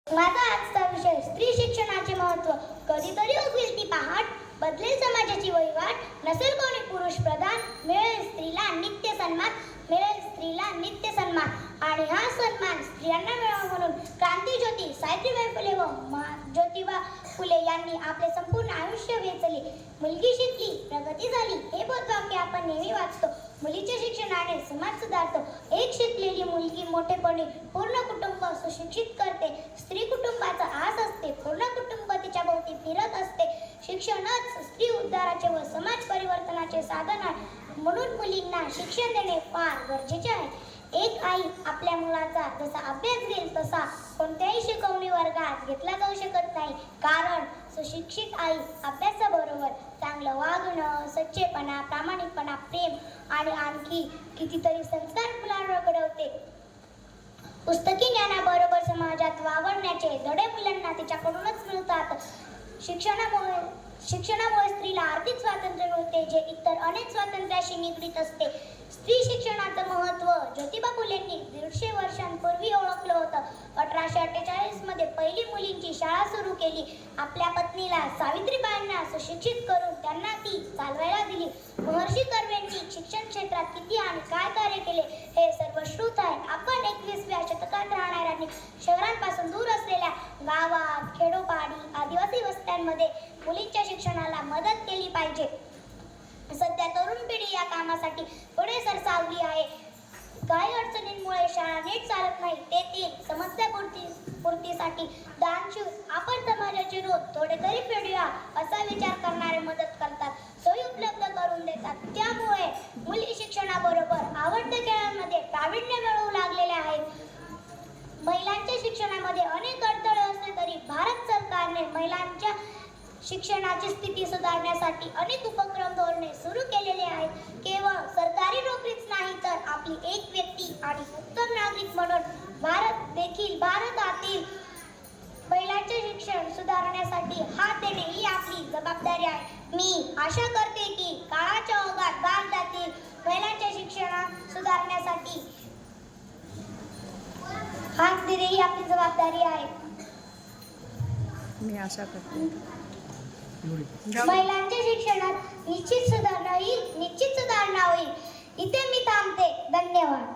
माझा आजचा विषय स्त्री शिक्षणाचे महत्त्व. कधीतरी उगवेल ती पहाट, बदलेल समाजाची वहिवाट. नसेल कोणी पुरुष प्रधान, मिळेल स्त्रीला नित्य सन्मान, मिळेल स्त्रीला नित्य सन्मान. आणि हा सन्मान स्त्रियांना मिळावा म्हणून क्रांतीज्योती सावित्रीबाई फुले व ज्योतिबा फुले यांनी आपले संपूर्ण आयुष्य वेचले. मुलगी शिकली, प्रगती झाली हे बोधवाक्य आपण नेहमी वाचतो. मुलीच्या शिक्षणाने समाज सुधारतो. एक शिकलेली मुलगी मोठेपणी पूर्ण कुटुंब सुशिक्षित करते. स्त्री कुटुंबाचा आस असते, पूर्ण कुटुंब तिच्या भोवती फिरत असते. शिक्षणच स्त्री उद्धाराचे व समाज परिवर्तनाचे साधन आहे. म्हणून मुलींना शिक्षण देणे फार गरजेचे आहे. एक आई आपल्या मुलाचा जसा अभ्यास घेईल तसा कोणत्याही शिकवणी वर्गात घेतला जाऊ शकत नाही. कारण सुशिक्षित आई अभ्यासाबरोबर चांगलं वागणं, सच्चेपणा, प्रामाणिकपणा, प्रेम आणि आणखी कितीतरी संस्कार मुलांवर घडवते. पुस्तकी ज्ञानाबरोबर समाजात वावरण्याचे धडे मुलांना तिच्याकडूनच मिळतात. शिक्षणामुळे स्त्रीला आर्थिक स्वातंत्र्य मिळते, जे इतर अनेक स्वातंत्र्याशी निगडीत असते. स्त्री शिक्षणाचं महत्त्व ज्योतिबा फुलेंनी 150 वर्षांपूर्वी ओळखलं होतं. 1848 मध्ये पहिली मुलींची शाळा सुरू केली. आपल्या पत्नीला सावित्रीबाईंना सुशिक्षित करून त्यांना ती चालवायला दिली. महर्षी कर्वेंनी शिक्षण क्षेत्रात किती आणि काय कार्य केले हे सर्व श्रुत आहे. आपण 21व्या शतकात राहणाऱ्यांनी शहरांपासून दूर असलेल्या गावात, खेडोपाडी, आदिवासी वस्त्यांमध्ये मुलींच्या शिक्षणाला मदत केली पाहिजे. सध्या तरुण पिढी या कामासाठी पुढे सरसावली आहे. काही अडचणींमुळे शाळा नीट चालत नाही. तेथील समस्या पूर्तीसाठी दानशूर आपण समाजाचे रोज थोडे तरी फेडूया असा विचार करणारे मदत करतात, सोयी उपलब्ध करून देतात. त्यामुळे मुली शिक्षणाबरोबर आवडत्या खेळांमध्ये प्रावीण्य मिळवू लागलेल्या आहेत. महिलांच्या शिक्षणामध्ये अनेक अडथळे असले तरी भारत सरकारने महिलांच्या शिक्षणाची स्थिती सुधारण्यासाठी अनेक उपक्रम धोरणे सुरू केलेले आहेत. केवळ सरकारी नोकरीच नाही तर आपली एक व्यक्ती आणि उत्तम नागरिक म्हणून भारतातील महिलांचे शिक्षण सुधारण्यासाठी हात देणे ही आपली जबाबदारी आहे. मी आशा करते की काळाच्या ओघात भारतातील महिलांचे शिक्षण सुधारण्यासाठी हात देणे ही आपली जबाबदारी आहे. मी आशा करते महिलांच्या शिक्षणात निश्चित सुधारणा होईल. इथे मी थांबते. धन्यवाद.